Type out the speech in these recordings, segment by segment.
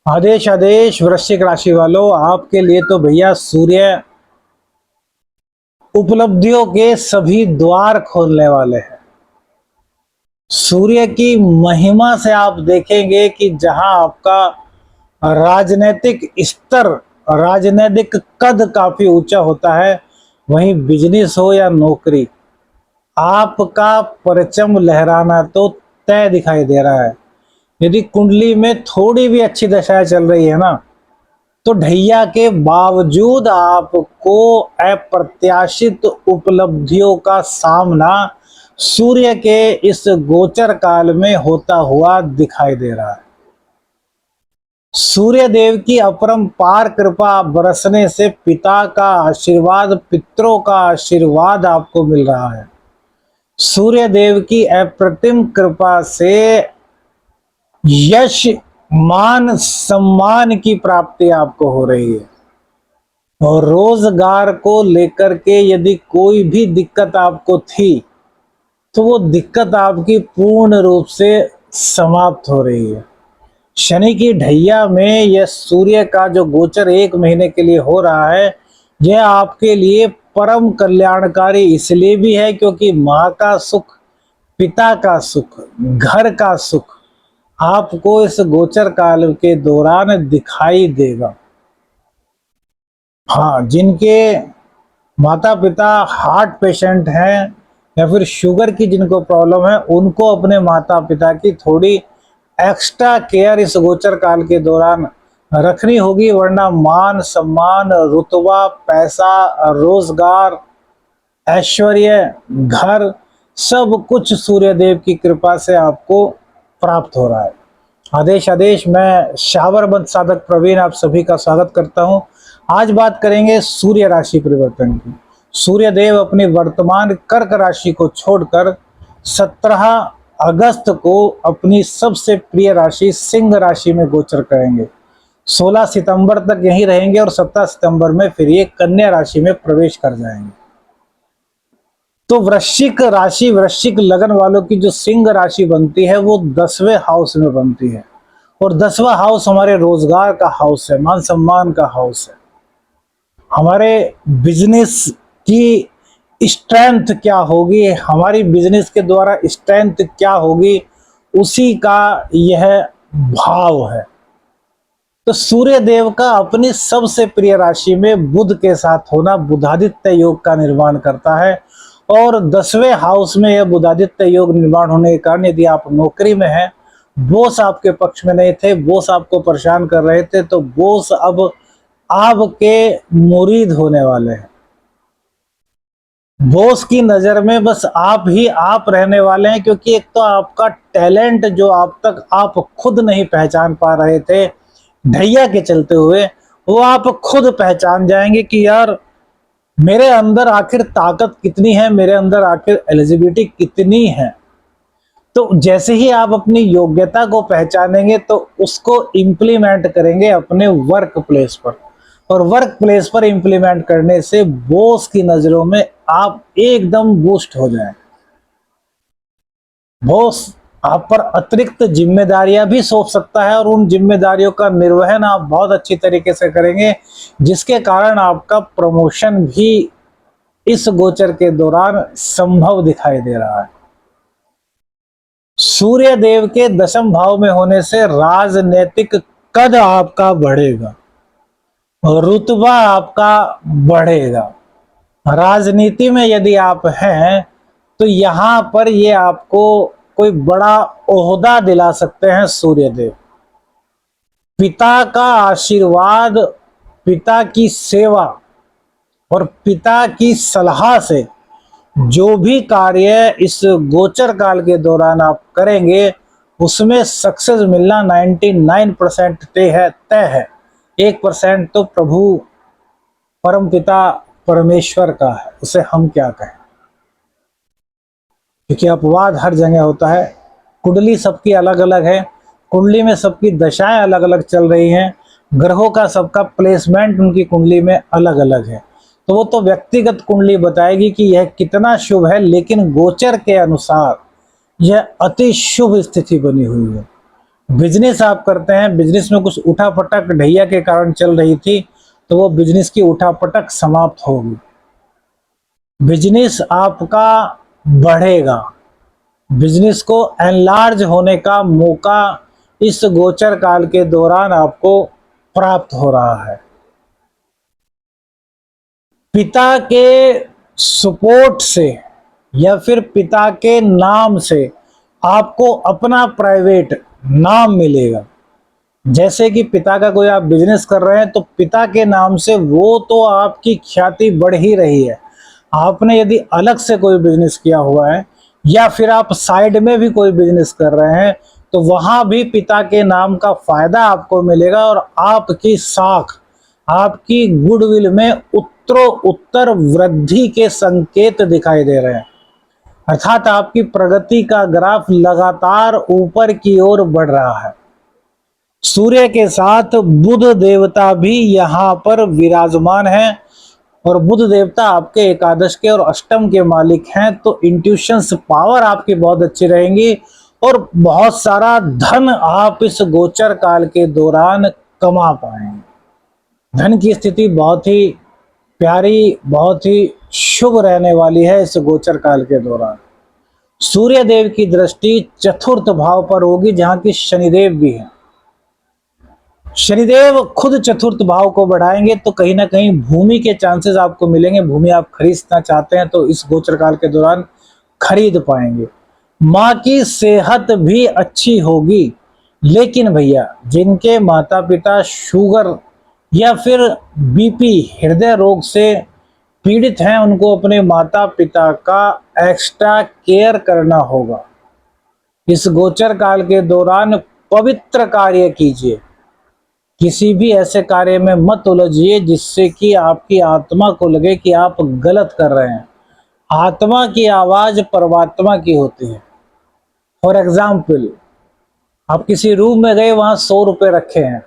आदेश आदेश वृश्चिक राशि वालों, आपके लिए तो भैया सूर्य उपलब्धियों के सभी द्वार खोलने वाले हैं। सूर्य की महिमा से आप देखेंगे कि जहां आपका राजनीतिक स्तर, राजनीतिक कद काफी ऊंचा होता है, वहीं बिजनेस हो या नौकरी, आपका परचम लहराना तो तय दिखाई दे रहा है। यदि कुंडली में थोड़ी भी अच्छी दशाएं चल रही है ना, तो ढैया के बावजूद आपको अप्रत्याशित उपलब्धियों का सामना सूर्य के इस गोचर काल में होता हुआ दिखाई दे रहा है। सूर्य देव की अपरंपार कृपा बरसने से पिता का आशीर्वाद, पितरों का आशीर्वाद आपको मिल रहा है। सूर्य देव की अप्रतिम कृपा से यश, मान, सम्मान की प्राप्ति आपको हो रही है। और रोजगार को लेकर के यदि कोई भी दिक्कत आपको थी, तो वो दिक्कत आपकी पूर्ण रूप से समाप्त हो रही है। शनि की ढैया में यह सूर्य का जो गोचर 1 महीने के लिए हो रहा है, यह आपके लिए परम कल्याणकारी इसलिए भी है क्योंकि माँ का सुख, पिता का सुख, घर का सुख आपको इस गोचर काल के दौरान दिखाई देगा। हाँ, जिनके माता पिता हार्ट पेशेंट हैं या फिर शुगर की जिनको प्रॉब्लम है, उनको अपने माता पिता की थोड़ी एक्स्ट्रा केयर इस गोचर काल के दौरान रखनी होगी, वरना मान सम्मान, रुतबा, पैसा, रोजगार, ऐश्वर्य, घर, सब कुछ सूर्यदेव की कृपा से आपको प्राप्त हो रहा है। आदेश आदेश, मैं शावरबंद साधक प्रवीण आप सभी का स्वागत करता हूं। आज बात करेंगे सूर्य राशि परिवर्तन की। सूर्य देव अपनी वर्तमान कर्क राशि को छोड़कर 17 अगस्त को अपनी सबसे प्रिय राशि सिंह राशि में गोचर करेंगे। 16 सितंबर तक यहीं रहेंगे और 17 सितंबर में फिर ये कन्या राशि में प्रवेश कर जाएंगे। तो वृश्चिक राशि, वृश्चिक लगन वालों की जो सिंह राशि बनती है वो 10वें हाउस में बनती है, और 10वां हाउस हमारे रोजगार का हाउस है, मान सम्मान का हाउस है। हमारे बिजनेस की स्ट्रेंथ क्या होगी, हमारी बिजनेस के द्वारा स्ट्रेंथ क्या होगी, उसी का यह भाव है। तो सूर्य देव का अपनी सबसे प्रिय राशि में बुध के साथ होना बुधादित्य योग का निर्माण करता है, और 10वें हाउस में यह बुधादित्य योग निर्माण होने के कारण यदि आप नौकरी में हैं, बॉस आपके पक्ष में नहीं थे, बॉस आपको परेशान कर रहे थे, तो बॉस अब आपके मुरीद होने वाले हैं। बॉस की नजर में बस आप ही आप रहने वाले हैं, क्योंकि एक तो आपका टैलेंट जो आप तक आप खुद नहीं पहचान पा रहे थे ढैया के चलते हुए, वो आप खुद पहचान जाएंगे कि यार मेरे अंदर आखिर ताकत कितनी है, मेरे अंदर आखिर एलिजिबिलिटी कितनी है। तो जैसे ही आप अपनी योग्यता को पहचानेंगे तो उसको इम्प्लीमेंट करेंगे अपने वर्क प्लेस पर, और वर्क प्लेस पर इम्प्लीमेंट करने से बॉस की नजरों में आप एकदम बूस्ट हो जाएं। बॉस आप पर अतिरिक्त जिम्मेदारियां भी सौंप सकता है, और उन जिम्मेदारियों का निर्वहन आप बहुत अच्छी तरीके से करेंगे, जिसके कारण आपका प्रमोशन भी इस गोचर के दौरान संभव दिखाई दे रहा है। सूर्य देव के 10वें भाव में होने से राजनीतिक कद आपका बढ़ेगा, रुतबा आपका बढ़ेगा। राजनीति में यदि आप हैं तो यहां पर ये आपको कोई बड़ा ओहदा दिला सकते हैं सूर्य देव। पिता का आशीर्वाद, पिता की सेवा और पिता की सलाह से जो भी कार्य इस गोचर काल के दौरान आप करेंगे, उसमें सक्सेस मिलना 99% तय है। 1% तो प्रभु परम पिता परमेश्वर का है, उसे हम क्या कहें, क्योंकि अपवाद हर जगह होता है। कुंडली सबकी अलग अलग है, कुंडली में सबकी दशाएं अलग अलग चल रही हैं, ग्रहों का सबका प्लेसमेंट उनकी कुंडली में अलग अलग है। तो वो तो व्यक्तिगत कुंडली बताएगी कि यह कितना शुभ है, लेकिन गोचर के अनुसार यह अति शुभ स्थिति बनी हुई है। बिजनेस आप करते हैं, बिजनेस में कुछ उठापटक ढैया के कारण चल रही थी, तो वो बिजनेस की उठापटक समाप्त होगी। बिजनेस आपका बढ़ेगा, बिजनेस को एनलार्ज होने का मौका इस गोचर काल के दौरान आपको प्राप्त हो रहा है। पिता के सपोर्ट से या फिर पिता के नाम से आपको अपना प्राइवेट नाम मिलेगा। जैसे कि पिता का कोई आप बिजनेस कर रहे हैं तो पिता के नाम से वो तो आपकी ख्याति बढ़ ही रही है। आपने यदि अलग से कोई बिजनेस किया हुआ है या फिर आप साइड में भी कोई बिजनेस कर रहे हैं तो वहां भी पिता के नाम का फायदा आपको मिलेगा और आपकी साख, आपकी गुडविल में उत्तरोत्तर वृद्धि के संकेत दिखाई दे रहे हैं। अर्थात आपकी प्रगति का ग्राफ लगातार ऊपर की ओर बढ़ रहा है। सूर्य के साथ बुध देवता भी यहाँ पर विराजमान है और बुध देवता आपके एकादश के और अष्टम के मालिक हैं, तो इंट्यूशंस पावर आपकी बहुत अच्छी रहेंगी और बहुत सारा धन आप इस गोचर काल के दौरान कमा पाएंगे। धन की स्थिति बहुत ही प्यारी, बहुत ही शुभ रहने वाली है इस गोचर काल के दौरान। सूर्य देव की दृष्टि चतुर्थ भाव पर होगी जहां की शनिदेव भी है। शनिदेव खुद चतुर्थ भाव को बढ़ाएंगे तो कहीं ना कहीं भूमि के चांसेस आपको मिलेंगे। भूमि आप खरीदना चाहते हैं तो इस गोचर काल के दौरान खरीद पाएंगे। माँ की सेहत भी अच्छी होगी, लेकिन भैया जिनके माता पिता शुगर या फिर बीपी हृदय रोग से पीड़ित हैं उनको अपने माता पिता का एक्स्ट्रा केयर करना होगा। इस गोचर काल के दौरान पवित्र कार्य कीजिए, किसी भी ऐसे कार्य में मत उलझिए जिससे कि आपकी आत्मा को लगे कि आप गलत कर रहे हैं। आत्मा की आवाज परमात्मा की होती है। फॉर एग्जाम्पल, आप किसी रूम में गए, वहां 100 रुपए रखे हैं,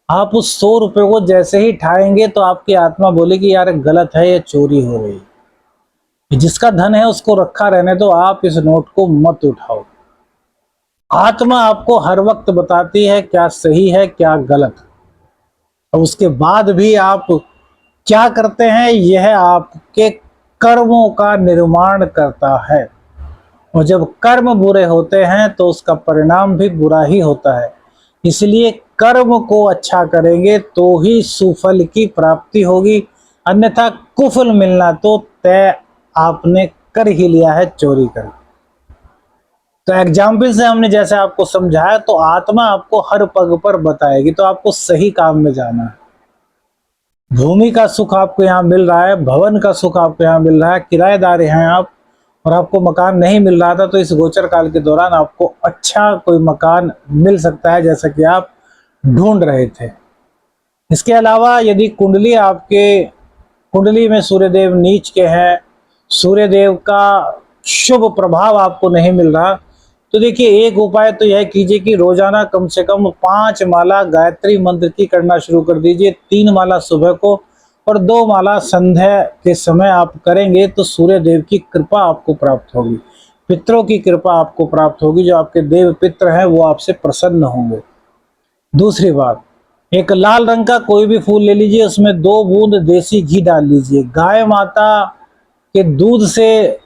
आप उस 100 रुपए को जैसे ही उठाएंगे तो आपकी आत्मा बोलेगी यार गलत है, ये चोरी हो रही है। जिसका धन है उसको रखा रहने दो, आप इस नोट को मत उठाओ। आत्मा आपको हर वक्त बताती है क्या सही है क्या गलत। और उसके बाद भी आप क्या करते हैं, यह आपके कर्मों का निर्माण करता है। और जब कर्म बुरे होते हैं तो उसका परिणाम भी बुरा ही होता है। इसलिए कर्म को अच्छा करेंगे तो ही सुफल की प्राप्ति होगी, अन्यथा कुफल मिलना तो तय आपने कर ही लिया है चोरी कर। तो एग्जाम्पल से हमने जैसे आपको समझाया, तो आत्मा आपको हर पग पर बताएगी, तो आपको सही काम में जाना है। भूमि का सुख आपको यहाँ मिल रहा है, भवन का सुख आपको यहाँ मिल रहा है, किराएदार हैं आप और आपको मकान नहीं मिल रहा था, तो इस गोचर काल के दौरान आपको अच्छा कोई मकान मिल सकता है जैसा कि आप ढूंढ रहे थे। इसके अलावा यदि कुंडली आपके कुंडली में सूर्यदेव नीच के हैं, सूर्यदेव का शुभ प्रभाव आपको नहीं मिल रहा, तो देखिए एक उपाय तो यह कीजिए कि रोजाना कम से कम 5 माला गायत्री मंत्र की करना शुरू कर दीजिए। 3 माला सुबह को और 2 माला संध्या के समय आप करेंगे तो सूर्य देव की कृपा आपको प्राप्त होगी, पितरों की कृपा आपको प्राप्त होगी। जो आपके देव पित्र हैं वो आपसे प्रसन्न होंगे। दूसरी बात, एक लाल रंग का कोई भी फूल ले लीजिए, उसमें 2 बूंद देसी घी डाल लीजिए। गाय माता के दूध से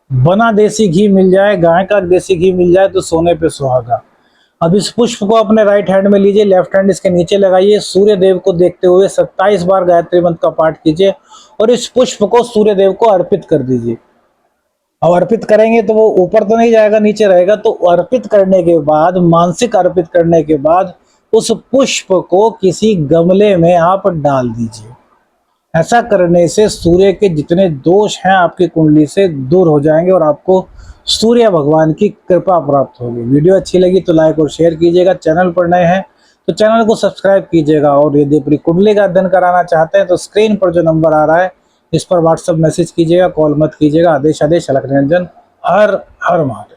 बना देसी घी मिल जाए, गाय का देसी घी मिल जाए तो सोने पे सुहागा। अब इस पुष्प को अपने राइट हैंड में लीजिए, लेफ्ट हैंड इसके नीचे लगाइए, सूर्य देव को देखते हुए 27 बार गायत्री मंत्र का पाठ कीजिए और इस पुष्प को सूर्य देव को अर्पित कर दीजिए। और अर्पित करेंगे तो वो ऊपर तो नहीं जाएगा, नीचे रहेगा। तो अर्पित करने के बाद, मानसिक अर्पित करने के बाद उस पुष्प को किसी गमले में आप डाल दीजिए। ऐसा करने से सूर्य के जितने दोष हैं आपकी कुंडली से दूर हो जाएंगे और आपको सूर्य भगवान की कृपा प्राप्त होगी। वीडियो अच्छी लगी तो लाइक और शेयर कीजिएगा। चैनल पर नए हैं तो चैनल को सब्सक्राइब कीजिएगा और यदि अपनी कुंडली का अध्ययन कराना चाहते हैं तो स्क्रीन पर जो नंबर आ रहा है इस पर व्हाट्सएप मैसेज कीजिएगा, कॉल मत कीजिएगा। आदेश अलख निरंजन। हर हर महादेव।